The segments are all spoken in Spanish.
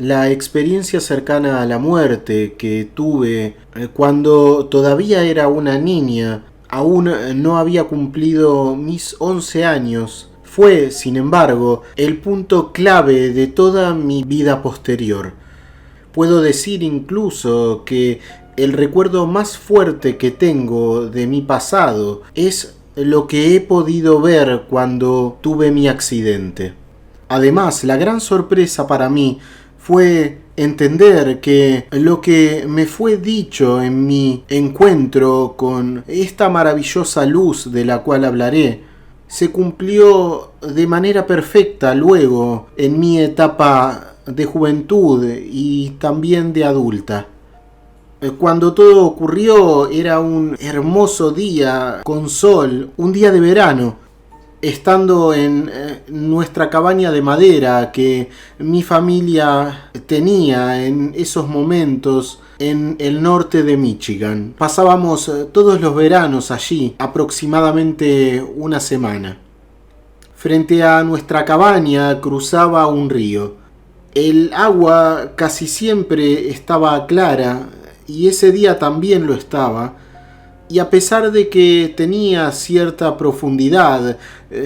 la experiencia cercana a la muerte que tuve cuando todavía era una niña, aún no había cumplido mis 11 años, fue, sin embargo, el punto clave de toda mi vida posterior. Puedo decir incluso que el recuerdo más fuerte que tengo de mi pasado es lo que he podido ver cuando tuve mi accidente. Además, la gran sorpresa para mí fue entender que lo que me fue dicho en mi encuentro con esta maravillosa luz de la cual hablaré se cumplió de manera perfecta luego en mi etapa de juventud y también de adulta. Cuando todo ocurrió era un hermoso día con sol, un día de verano, estando en nuestra cabaña de madera que mi familia tenía en esos momentos en el norte de Michigan. Pasábamos todos los veranos allí, aproximadamente una semana. Frente a nuestra cabaña cruzaba un río. El agua casi siempre estaba clara y ese día también lo estaba. Y a pesar de que tenía cierta profundidad,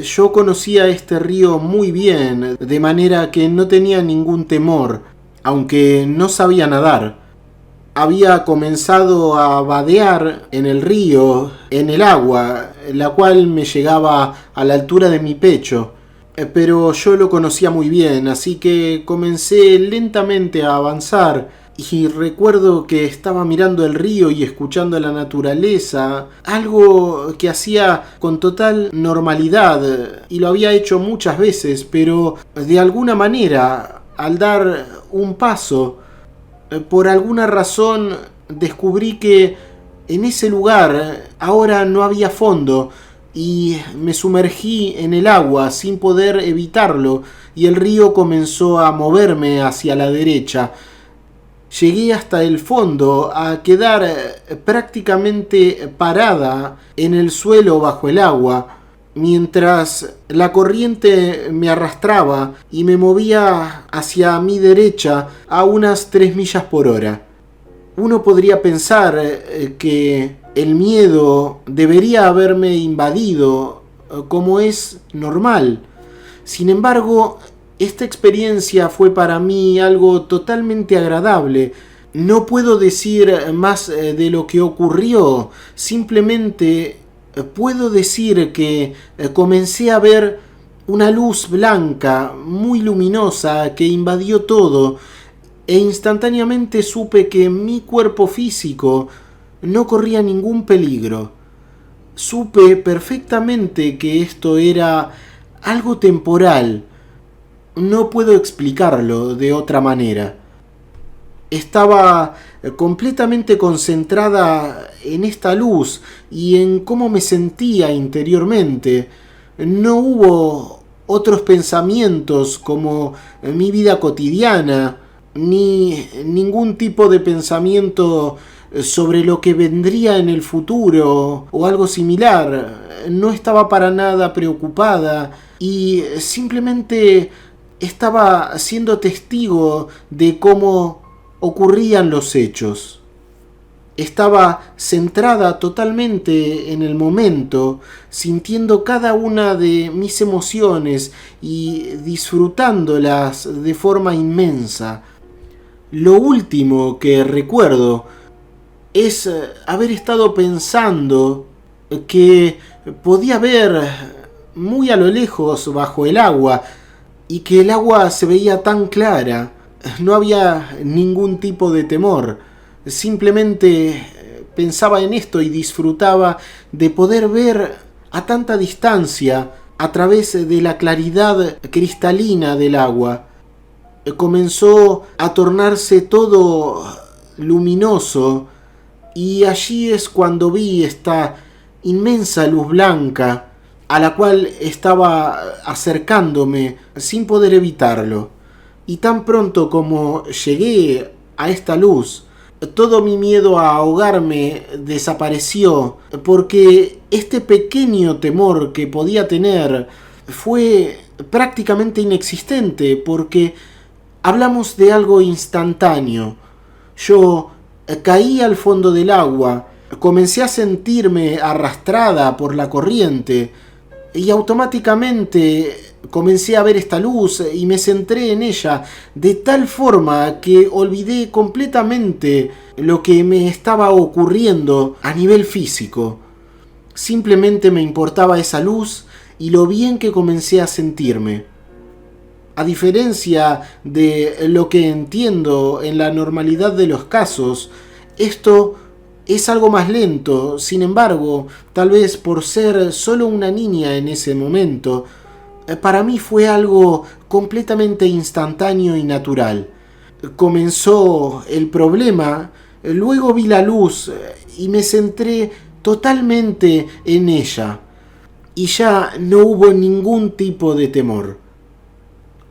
yo conocía este río muy bien, de manera que no tenía ningún temor, aunque no sabía nadar. Había comenzado a vadear en el río, en el agua, la cual me llegaba a la altura de mi pecho, pero yo lo conocía muy bien, así que comencé lentamente a avanzar. Y recuerdo que estaba mirando el río y escuchando la naturaleza, algo que hacía con total normalidad y lo había hecho muchas veces, pero de alguna manera, al dar un paso, por alguna razón descubrí que en ese lugar ahora no había fondo y me sumergí en el agua sin poder evitarlo y el río comenzó a moverme hacia la derecha. Llegué hasta el fondo a quedar prácticamente parada en el suelo bajo el agua, mientras la corriente me arrastraba y me movía hacia mi derecha a unas 3 millas por hora. Uno podría pensar que el miedo debería haberme invadido, como es normal. Sin embargo, esta experiencia fue para mí algo totalmente agradable. No puedo decir más de lo que ocurrió, simplemente puedo decir que comencé a ver una luz blanca, muy luminosa, que invadió todo, e instantáneamente supe que mi cuerpo físico no corría ningún peligro. Supe perfectamente que esto era algo temporal. No puedo explicarlo de otra manera. Estaba completamente concentrada en esta luz y en cómo me sentía interiormente. No hubo otros pensamientos como mi vida cotidiana, ni ningún tipo de pensamiento sobre lo que vendría en el futuro o algo similar. No estaba para nada preocupada y simplemente estaba siendo testigo de cómo ocurrían los hechos. Estaba centrada totalmente en el momento, sintiendo cada una de mis emociones y disfrutándolas de forma inmensa. Lo último que recuerdo es haber estado pensando que podía ver muy a lo lejos bajo el agua y que el agua se veía tan clara. No había ningún tipo de temor. Simplemente pensaba en esto y disfrutaba de poder ver a tanta distancia a través de la claridad cristalina del agua. Comenzó a tornarse todo luminoso y allí es cuando vi esta inmensa luz blanca a la cual estaba acercándome sin poder evitarlo. Y tan pronto como llegué a esta luz, todo mi miedo a ahogarme desapareció, porque este pequeño temor que podía tener fue prácticamente inexistente, porque Hablamos de algo instantáneo. Yo caí al fondo del agua, comencé a sentirme arrastrada por la corriente y automáticamente comencé a ver esta luz y me centré en ella de tal forma que olvidé completamente lo que me estaba ocurriendo a nivel físico. Simplemente me importaba esa luz y lo bien que comencé a sentirme. A diferencia de lo que entiendo en la normalidad de los casos, esto es algo más lento. Sin embargo, tal vez por ser solo una niña en ese momento, para mí fue algo completamente instantáneo y natural. Comenzó el problema, luego vi la luz y me centré totalmente en ella. Y ya no hubo ningún tipo de temor.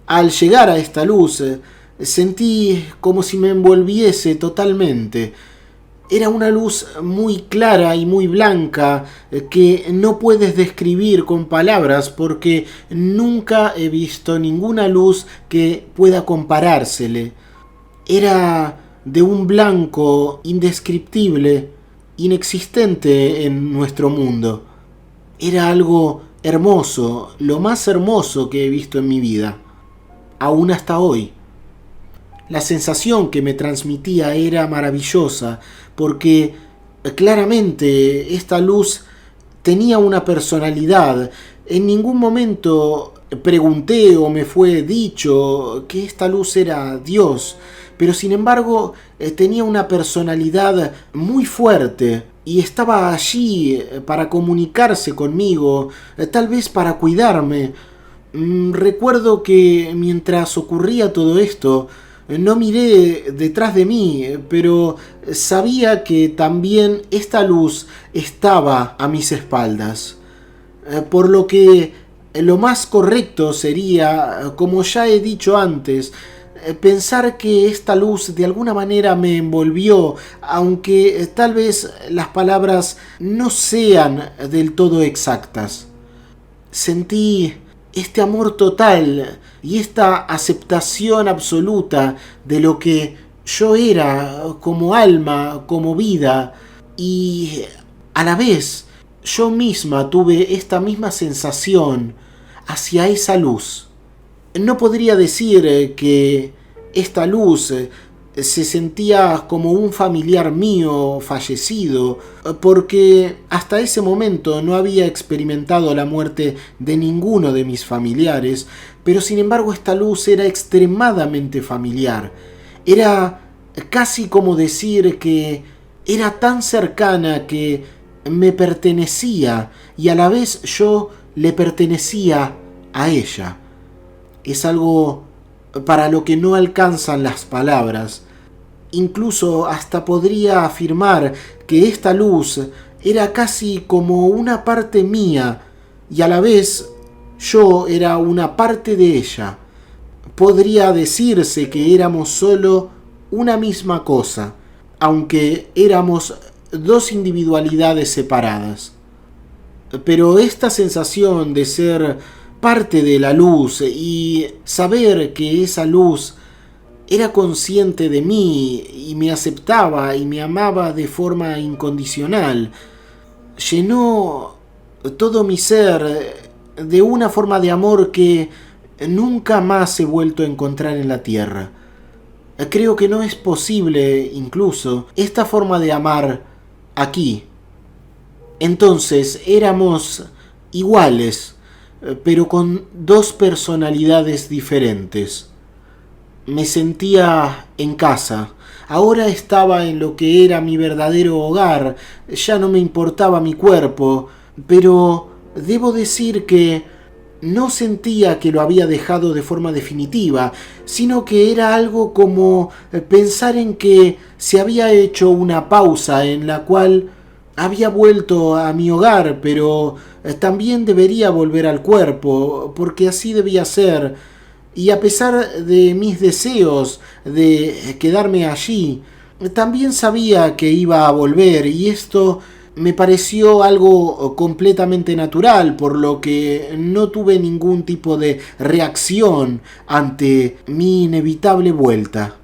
Al llegar a esta luz, sentí como si me envolviese totalmente. Era una luz muy clara y muy blanca que no puedes describir con palabras porque nunca he visto ninguna luz que pueda comparársele. Era de un blanco indescriptible, inexistente en nuestro mundo. Era algo hermoso, lo más hermoso que he visto en mi vida, aún hasta hoy. La sensación que me transmitía era maravillosa, porque claramente esta luz tenía una personalidad. En ningún momento pregunté o me fue dicho que esta luz era Dios, pero sin embargo tenía una personalidad muy fuerte y estaba allí para comunicarse conmigo, tal vez para cuidarme. Recuerdo que mientras ocurría todo esto, no miré detrás de mí, pero sabía que también esta luz estaba a mis espaldas. Por lo que lo más correcto sería, como ya he dicho antes, pensar que esta luz de alguna manera me envolvió, aunque tal vez las palabras no sean del todo exactas. Sentí este amor total y esta aceptación absoluta de lo que yo era como alma, como vida, y a la vez yo misma tuve esta misma sensación hacia esa luz. No podría decir que esta luz se sentía como un familiar mío fallecido, porque hasta ese momento no había experimentado la muerte de ninguno de mis familiares, pero sin embargo esta luz era extremadamente familiar. Era casi como decir que era tan cercana que me pertenecía y a la vez yo le pertenecía a ella. Es algo para lo que no alcanzan las palabras. Incluso hasta podría afirmar que esta luz era casi como una parte mía y a la vez yo era una parte de ella. Podría decirse que éramos solo una misma cosa, aunque éramos dos individualidades separadas. Pero esta sensación de ser parte de la luz y saber que esa luz era consciente de mí y me aceptaba y me amaba de forma incondicional, llenó todo mi ser de una forma de amor que nunca más he vuelto a encontrar en la tierra. Creo que no es posible, incluso, esta forma de amar aquí. Entonces éramos iguales, pero con dos personalidades diferentes. Me sentía en casa. Ahora estaba en lo que era mi verdadero hogar. Ya no me importaba mi cuerpo, pero debo decir que no sentía que lo había dejado de forma definitiva, sino que era algo como pensar en que se había hecho una pausa en la cual había vuelto a mi hogar, pero también debería volver al cuerpo, porque así debía ser. Y a pesar de mis deseos de quedarme allí, también sabía que iba a volver, y esto me pareció algo completamente natural, por lo que no tuve ningún tipo de reacción ante mi inevitable vuelta.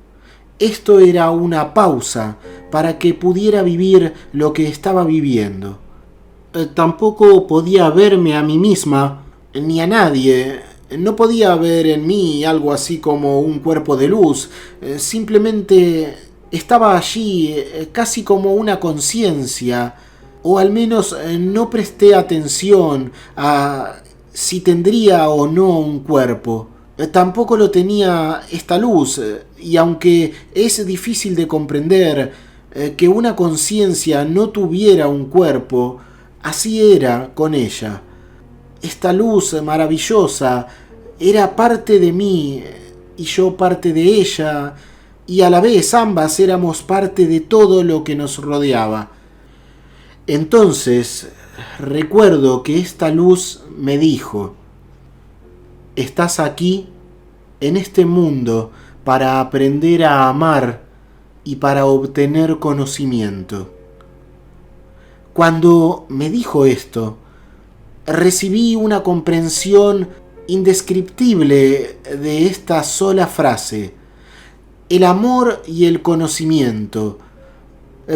Esto era una pausa para que pudiera vivir lo que estaba viviendo. Tampoco podía verme a mí misma ni a nadie. No podía ver en mí algo así como un cuerpo de luz. Simplemente estaba allí casi como una conciencia, o al menos no presté atención a si tendría o no un cuerpo. Tampoco lo tenía esta luz, y aunque es difícil de comprender que una conciencia no tuviera un cuerpo, así era con ella. Esta luz maravillosa era parte de mí y yo parte de ella, y a la vez ambas éramos parte de todo lo que nos rodeaba. Entonces recuerdo que esta luz me dijo: estás aquí, en este mundo, para aprender a amar y para obtener conocimiento. Cuando me dijo esto, recibí una comprensión indescriptible de esta sola frase: el amor y el conocimiento.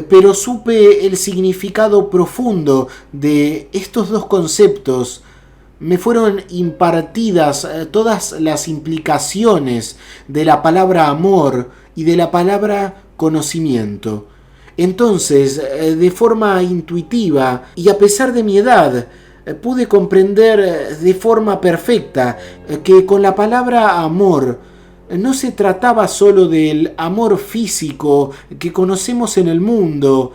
Pero supe el significado profundo de estos dos conceptos. Me fueron impartidas todas las implicaciones de la palabra amor y de la palabra conocimiento. Entonces, de forma intuitiva y a pesar de mi edad, pude comprender de forma perfecta que con la palabra amor no se trataba solo del amor físico que conocemos en el mundo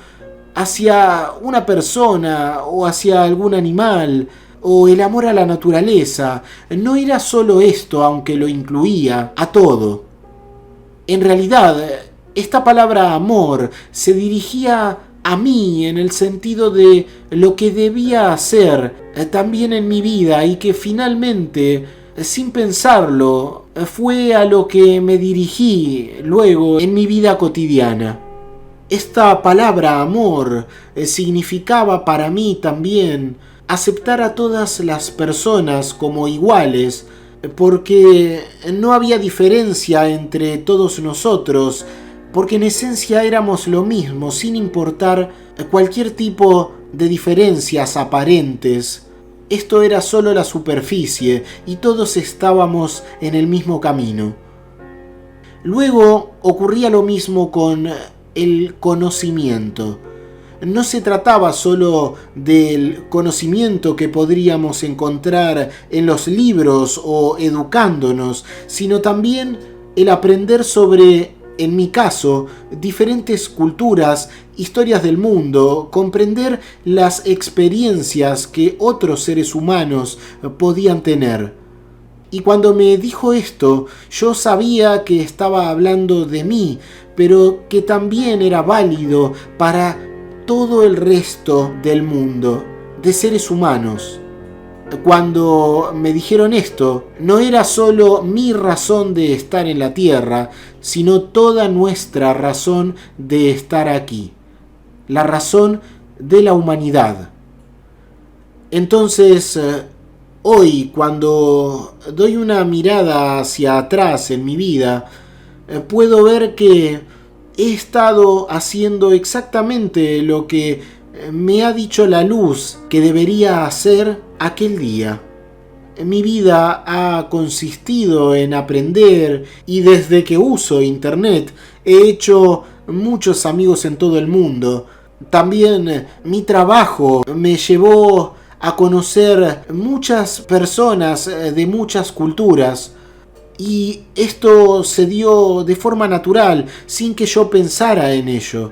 hacia una persona o hacia algún animal, o el amor a la naturaleza. No era solo esto, aunque lo incluía a todo. En realidad, esta palabra amor se dirigía a mí en el sentido de lo que debía hacer también en mi vida, y que finalmente, sin pensarlo, fue a lo que me dirigí luego en mi vida cotidiana. Esta palabra amor significaba para mí también aceptar a todas las personas como iguales, porque no había diferencia entre todos nosotros, porque en esencia éramos lo mismo, sin importar cualquier tipo de diferencias aparentes. Esto era solo la superficie y todos estábamos en el mismo camino. Luego ocurría lo mismo con el conocimiento. No se trataba solo del conocimiento que podríamos encontrar en los libros o educándonos, sino también el aprender sobre, en mi caso, diferentes culturas, historias del mundo, comprender las experiencias que otros seres humanos podían tener. Y cuando me dijo esto, yo sabía que estaba hablando de mí, pero que también era válido para todo el resto del mundo, de seres humanos. Cuando me dijeron esto, no era solo mi razón de estar en la tierra, sino toda nuestra razón de estar aquí, la razón de la humanidad. Entonces, hoy, cuando doy una mirada hacia atrás en mi vida, puedo ver que he estado haciendo exactamente lo que me ha dicho la luz que debería hacer aquel día. Mi vida ha consistido en aprender, y desde que uso internet he hecho muchos amigos en todo el mundo. También mi trabajo me llevó a conocer muchas personas de muchas culturas. Y esto se dio de forma natural, sin que yo pensara en ello.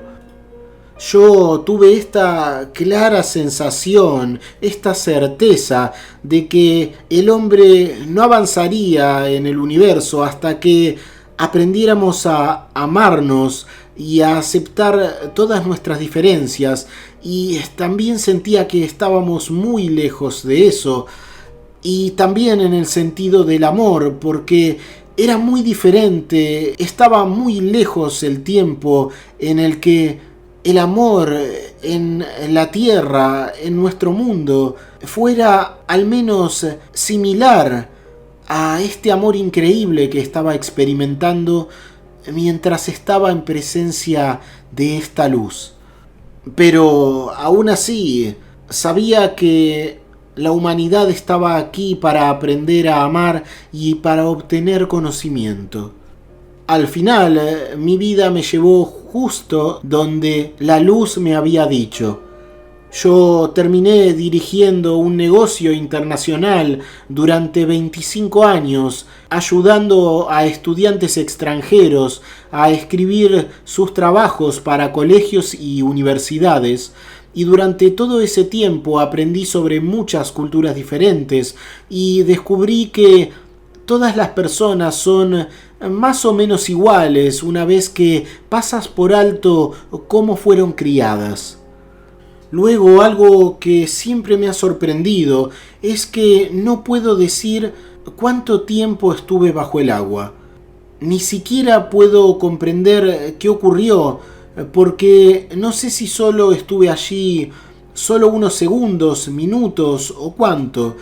Yo tuve esta clara sensación, esta certeza de que el hombre no avanzaría en el universo hasta que aprendiéramos a amarnos y a aceptar todas nuestras diferencias. Y también sentía que estábamos muy lejos de eso. Y también en el sentido del amor, porque era muy diferente, estaba muy lejos el tiempo en el que el amor en la tierra, en nuestro mundo, fuera al menos similar a este amor increíble que estaba experimentando mientras estaba en presencia de esta luz. Pero aún así, sabía que la humanidad estaba aquí para aprender a amar y para obtener conocimiento. Al final, mi vida me llevó justo donde la luz me había dicho. Yo terminé dirigiendo un negocio internacional durante 25 años, ayudando a estudiantes extranjeros a escribir sus trabajos para colegios y universidades. Y durante todo ese tiempo aprendí sobre muchas culturas diferentes y descubrí que todas las personas son más o menos iguales una vez que pasas por alto cómo fueron criadas. Luego, algo que siempre me ha sorprendido es que no puedo decir cuánto tiempo estuve bajo el agua. Ni siquiera puedo comprender qué ocurrió, porque no sé si solo estuve allí solo unos segundos, minutos o cuánto.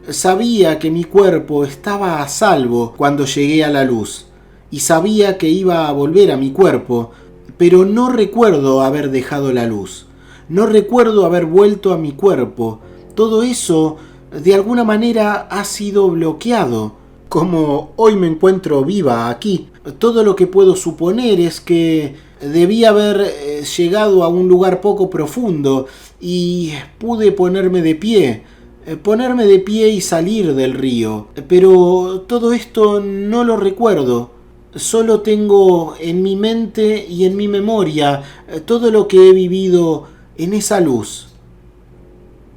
Sabía que mi cuerpo estaba a salvo cuando llegué a la luz, y sabía que iba a volver a mi cuerpo, pero no recuerdo haber dejado la luz. No recuerdo haber vuelto a mi cuerpo. Todo eso, de alguna manera, ha sido bloqueado. Como hoy me encuentro viva aquí, todo lo que puedo suponer es que debí haber llegado a un lugar poco profundo y pude ponerme de pie y salir del río. Pero todo esto no lo recuerdo. Solo tengo en mi mente y en mi memoria todo lo que he vivido en esa luz.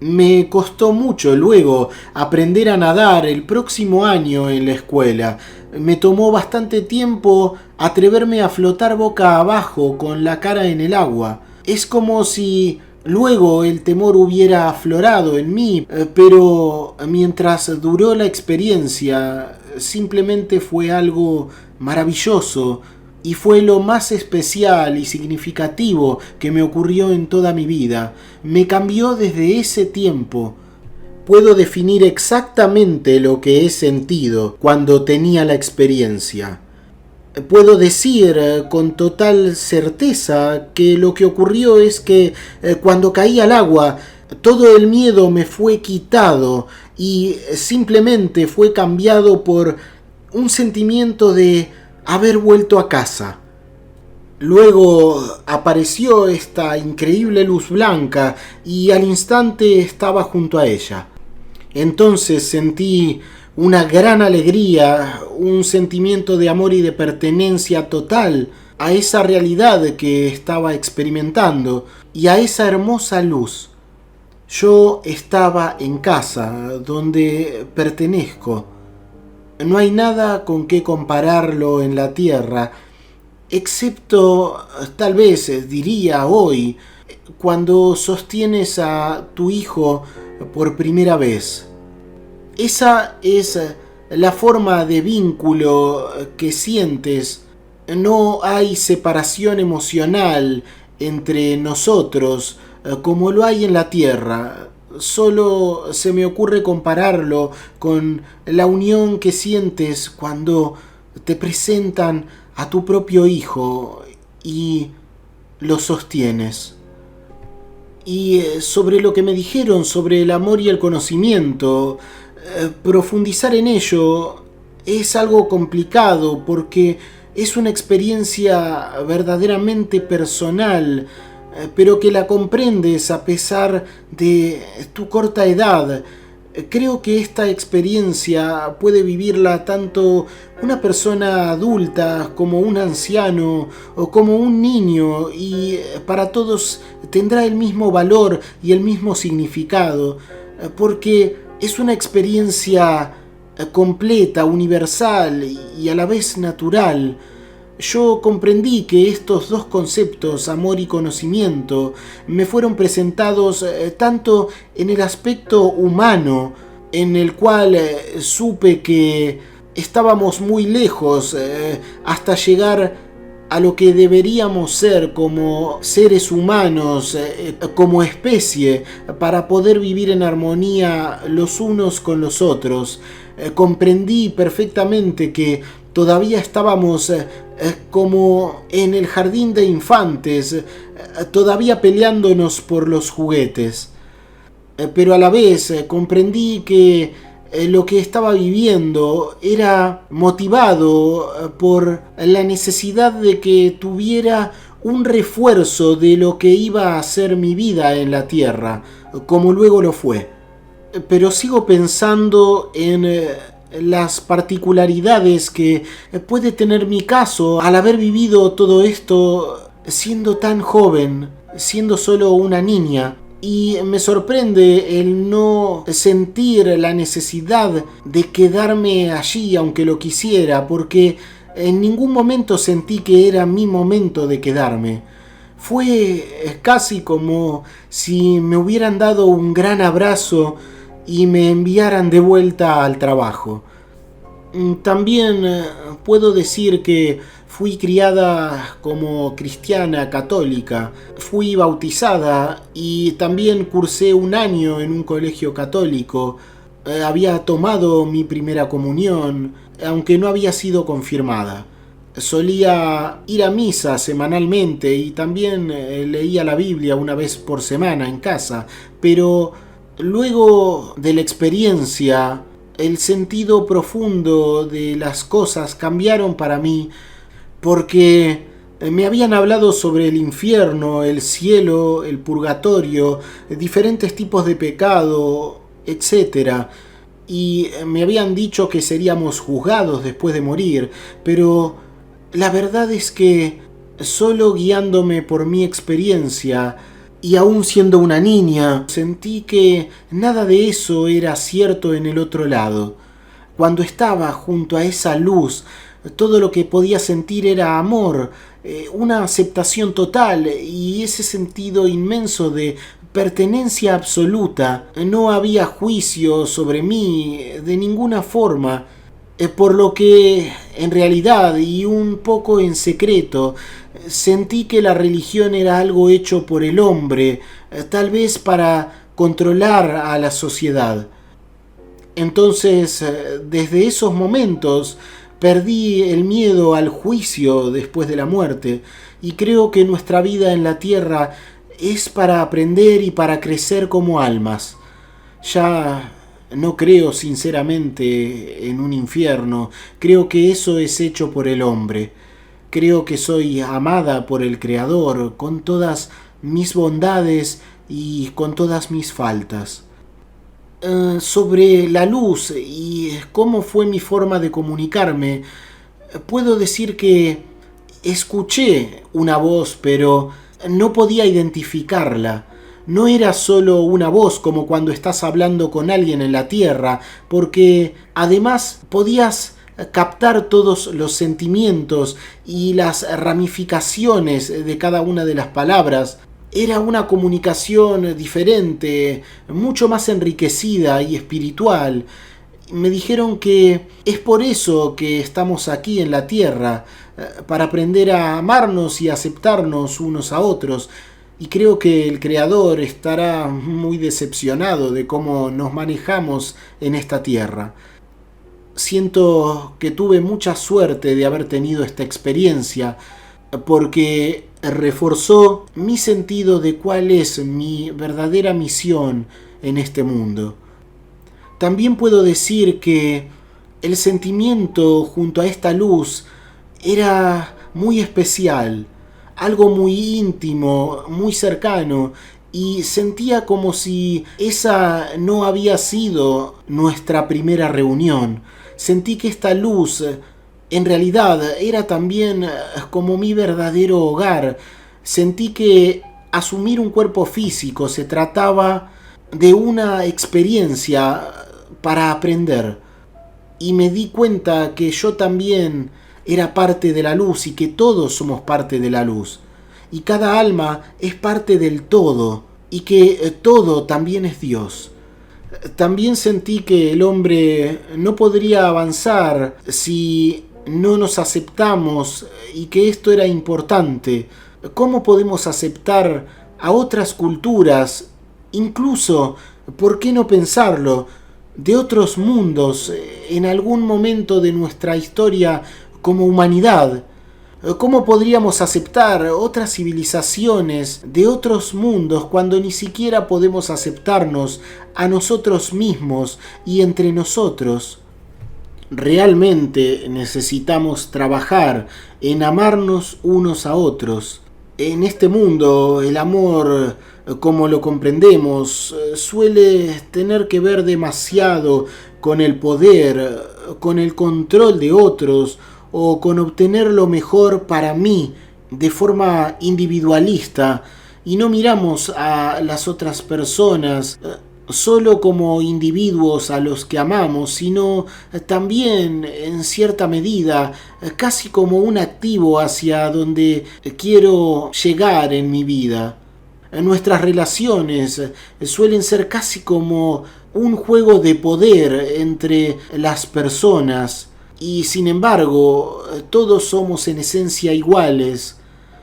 Me costó mucho luego aprender a nadar el próximo año en la escuela. Me tomó bastante tiempo atreverme a flotar boca abajo con la cara en el agua. Es como si luego el temor hubiera aflorado en mí, pero mientras duró la experiencia, simplemente fue algo maravilloso y fue lo más especial y significativo que me ocurrió en toda mi vida. Me cambió desde ese tiempo. Puedo definir exactamente lo que he sentido cuando tenía la experiencia. Puedo decir con total certeza que lo que ocurrió es que cuando caí al agua, todo el miedo me fue quitado y simplemente fue cambiado por un sentimiento de haber vuelto a casa. Luego apareció esta increíble luz blanca y al instante estaba junto a ella. Entonces sentí una gran alegría, un sentimiento de amor y de pertenencia total a esa realidad que estaba experimentando y a esa hermosa luz. Yo estaba en casa, donde pertenezco. No hay nada con qué compararlo en la tierra, excepto, tal vez diría hoy, cuando sostienes a tu hijo por primera vez. Esa es la forma de vínculo que sientes. No hay separación emocional entre nosotros como lo hay en la tierra. Solo se me ocurre compararlo con la unión que sientes cuando te presentan a tu propio hijo y lo sostienes. Y sobre lo que me dijeron sobre el amor y el conocimiento, profundizar en ello es algo complicado porque es una experiencia verdaderamente personal, pero que la comprendes a pesar de tu corta edad. Creo que esta experiencia puede vivirla tanto una persona adulta como un anciano o como un niño, y para todos tendrá el mismo valor y el mismo significado, porque es una experiencia completa, universal y a la vez natural. Yo comprendí que estos dos conceptos, amor y conocimiento, me fueron presentados tanto en el aspecto humano, en el cual supe que estábamos muy lejos hasta llegar a lo que deberíamos ser como seres humanos, como especie, para poder vivir en armonía los unos con los otros. Comprendí perfectamente que todavía estábamos como en el jardín de infantes, todavía peleándonos por los juguetes. Pero a la vez comprendí que lo que estaba viviendo era motivado por la necesidad de que tuviera un refuerzo de lo que iba a ser mi vida en la tierra, como luego lo fue. Pero sigo pensando en las particularidades que puede tener mi caso al haber vivido todo esto siendo tan joven, siendo solo una niña. Y me sorprende el no sentir la necesidad de quedarme allí aunque lo quisiera, porque en ningún momento sentí que era mi momento de quedarme. Fue casi como si me hubieran dado un gran abrazo y me enviaran de vuelta al trabajo. También puedo decir que fui criada como cristiana católica, fui bautizada y también cursé un año en un colegio católico. Había tomado mi primera comunión, aunque no había sido confirmada. Solía ir a misa semanalmente y también leía la Biblia una vez por semana en casa, pero luego de la experiencia, el sentido profundo de las cosas cambiaron para mí, porque me habían hablado sobre el infierno, el cielo, el purgatorio, diferentes tipos de pecado, etc. Y me habían dicho que seríamos juzgados después de morir, pero la verdad es que solo guiándome por mi experiencia, y aún siendo una niña, sentí que nada de eso era cierto en el otro lado. Cuando estaba junto a esa luz, todo lo que podía sentir era amor, una aceptación total y ese sentido inmenso de pertenencia absoluta. No había juicio sobre mí de ninguna forma, por lo que en realidad y un poco en secreto sentí que la religión era algo hecho por el hombre, tal vez para controlar a la sociedad. Entonces, desde esos momentos, perdí el miedo al juicio después de la muerte y creo que nuestra vida en la tierra es para aprender y para crecer como almas. Ya no creo sinceramente en un infierno, creo que eso es hecho por el hombre. Creo que soy amada por el Creador con todas mis bondades y con todas mis faltas. Sobre la luz y cómo fue mi forma de comunicarme, puedo decir que escuché una voz, pero no podía identificarla. No era solo una voz como cuando estás hablando con alguien en la tierra, porque además podías captar todos los sentimientos y las ramificaciones de cada una de las palabras. Era una comunicación diferente, mucho más enriquecida y espiritual. Me dijeron que es por eso que estamos aquí en la tierra, para aprender a amarnos y aceptarnos unos a otros. Y creo que el Creador estará muy decepcionado de cómo nos manejamos en esta tierra. Siento que tuve mucha suerte de haber tenido esta experiencia, porque reforzó mi sentido de cuál es mi verdadera misión en este mundo. También puedo decir que el sentimiento junto a esta luz era muy especial, algo muy íntimo, muy cercano, y sentía como si esa no había sido nuestra primera reunión. Sentí que esta luz en realidad era también como mi verdadero hogar. Sentí que asumir un cuerpo físico se trataba de una experiencia para aprender. Y me di cuenta que yo también era parte de la luz y que todos somos parte de la luz. Y cada alma es parte del todo y que todo también es Dios. También sentí que el hombre no podría avanzar si no nos aceptamos y que esto era importante. ¿Cómo podemos aceptar a otras culturas, incluso, por qué no pensarlo, de otros mundos en algún momento de nuestra historia como humanidad? ¿Cómo podríamos aceptar otras civilizaciones de otros mundos cuando ni siquiera podemos aceptarnos a nosotros mismos y entre nosotros? Realmente necesitamos trabajar en amarnos unos a otros. En este mundo, el amor, como lo comprendemos, suele tener que ver demasiado con el poder, con el control de otros o con obtener lo mejor para mí de forma individualista, y no miramos a las otras personas solo como individuos a los que amamos, sino también en cierta medida casi como un activo hacia donde quiero llegar en mi vida. Nuestras relaciones suelen ser casi como un juego de poder entre las personas, y sin embargo todos somos en esencia iguales.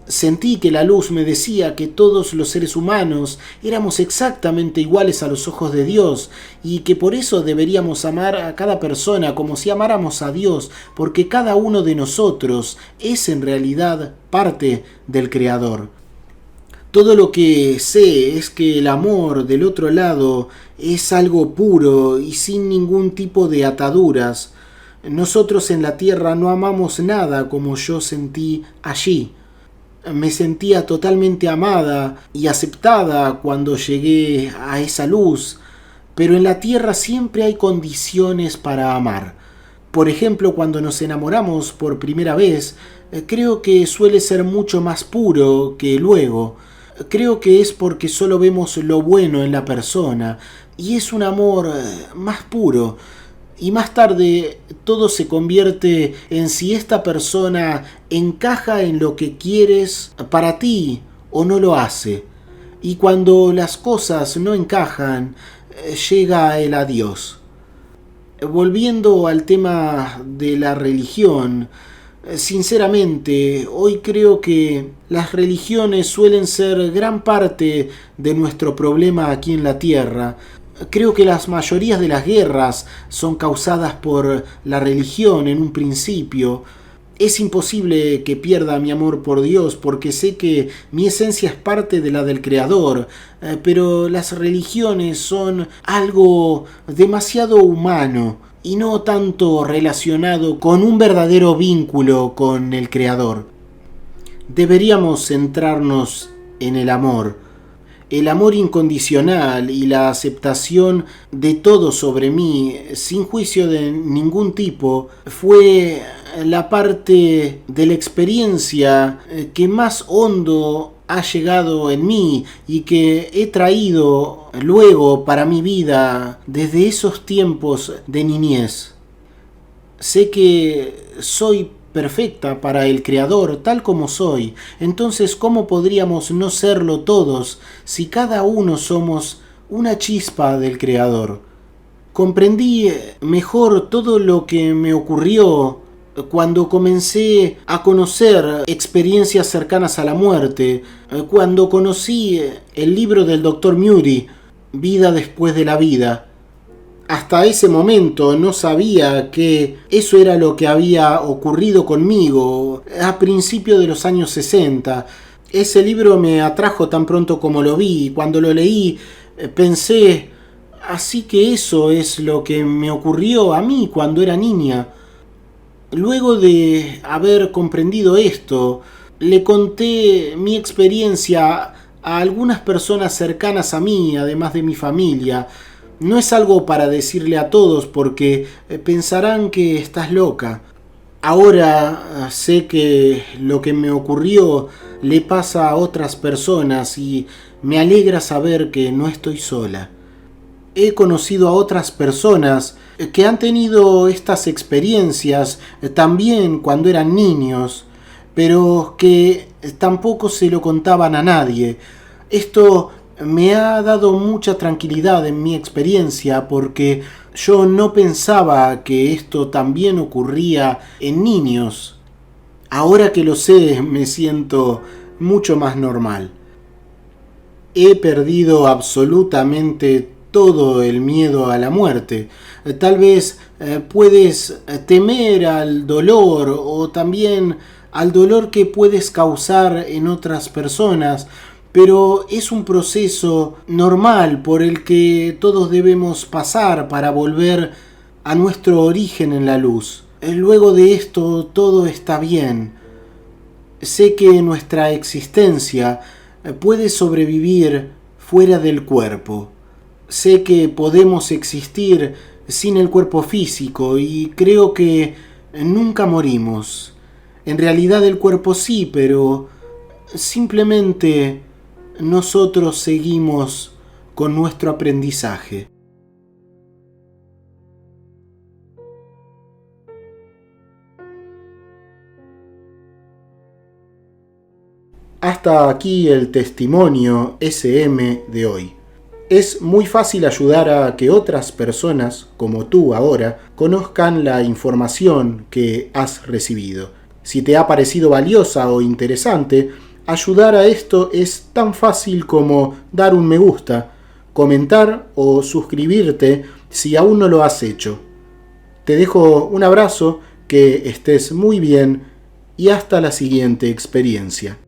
Sentí que la luz me decía que todos los seres humanos éramos exactamente iguales a los ojos de Dios, y que por eso deberíamos amar a cada persona como si amáramos a Dios, porque cada uno de nosotros es en realidad parte del Creador. Todo lo que sé es que el amor del otro lado es algo puro y sin ningún tipo de ataduras. Nosotros en la tierra no amamos nada como yo sentí allí. Me sentía totalmente amada y aceptada cuando llegué a esa luz, pero en la tierra siempre hay condiciones para amar. Por ejemplo, cuando nos enamoramos por primera vez, creo que suele ser mucho más puro que luego. Creo que es porque solo vemos lo bueno en la persona, y es un amor más puro. Y más tarde todo se convierte en si esta persona encaja en lo que quieres para ti o no lo hace. Y cuando las cosas no encajan, llega el adiós. Volviendo al tema de la religión, sinceramente, hoy creo que las religiones suelen ser gran parte de nuestro problema aquí en la Tierra. Creo que las mayorías de las guerras son causadas por la religión en un principio. Es imposible que pierda mi amor por Dios porque sé que mi esencia es parte de la del Creador, pero las religiones son algo demasiado humano y no tanto relacionado con un verdadero vínculo con el Creador. Deberíamos centrarnos en el amor incondicional y la aceptación de todo sobre mí, sin juicio de ningún tipo, fue la parte de la experiencia que más hondo ha llegado en mí y que he traído luego para mi vida desde esos tiempos de niñez. Sé que soy perfecta para el Creador tal como soy. Entonces, ¿cómo podríamos no serlo todos si cada uno somos una chispa del Creador? Comprendí mejor todo lo que me ocurrió cuando comencé a conocer experiencias cercanas a la muerte, cuando conocí el libro del Dr. Murie, Vida después de la vida. Hasta ese momento no sabía que eso era lo que había ocurrido conmigo a principios de los años 60. Ese libro me atrajo tan pronto como lo vi, y cuando lo leí pensé, así que eso es lo que me ocurrió a mí cuando era niña. Luego de haber comprendido esto, le conté mi experiencia a algunas personas cercanas a mí, además de mi familia. No es algo para decirle a todos porque pensarán que estás loca. Ahora sé que lo que me ocurrió le pasa a otras personas y me alegra saber que no estoy sola. He conocido a otras personas que han tenido estas experiencias también cuando eran niños, pero que tampoco se lo contaban a nadie. Esto me ha dado mucha tranquilidad en mi experiencia porque Yo no pensaba que esto también ocurría en niños. Ahora que lo sé, me siento mucho más normal. He perdido absolutamente todo el miedo a la muerte. Tal vez puedes temer al dolor o también al dolor que puedes causar en otras personas, pero es un proceso normal por el que todos debemos pasar para volver a nuestro origen en la luz. Luego de esto todo está bien. Sé que nuestra existencia puede sobrevivir fuera del cuerpo. Sé que podemos existir sin el cuerpo físico y creo que nunca morimos. En realidad el cuerpo sí, pero simplemente nosotros seguimos con nuestro aprendizaje. Hasta aquí el testimonio SM de hoy. Es muy fácil ayudar a que otras personas, como tú ahora, conozcan la información que has recibido. Si te ha parecido valiosa o interesante, ayudar a esto es tan fácil como dar un me gusta, comentar o suscribirte si aún no lo has hecho. Te dejo un abrazo, que estés muy bien y hasta la siguiente experiencia.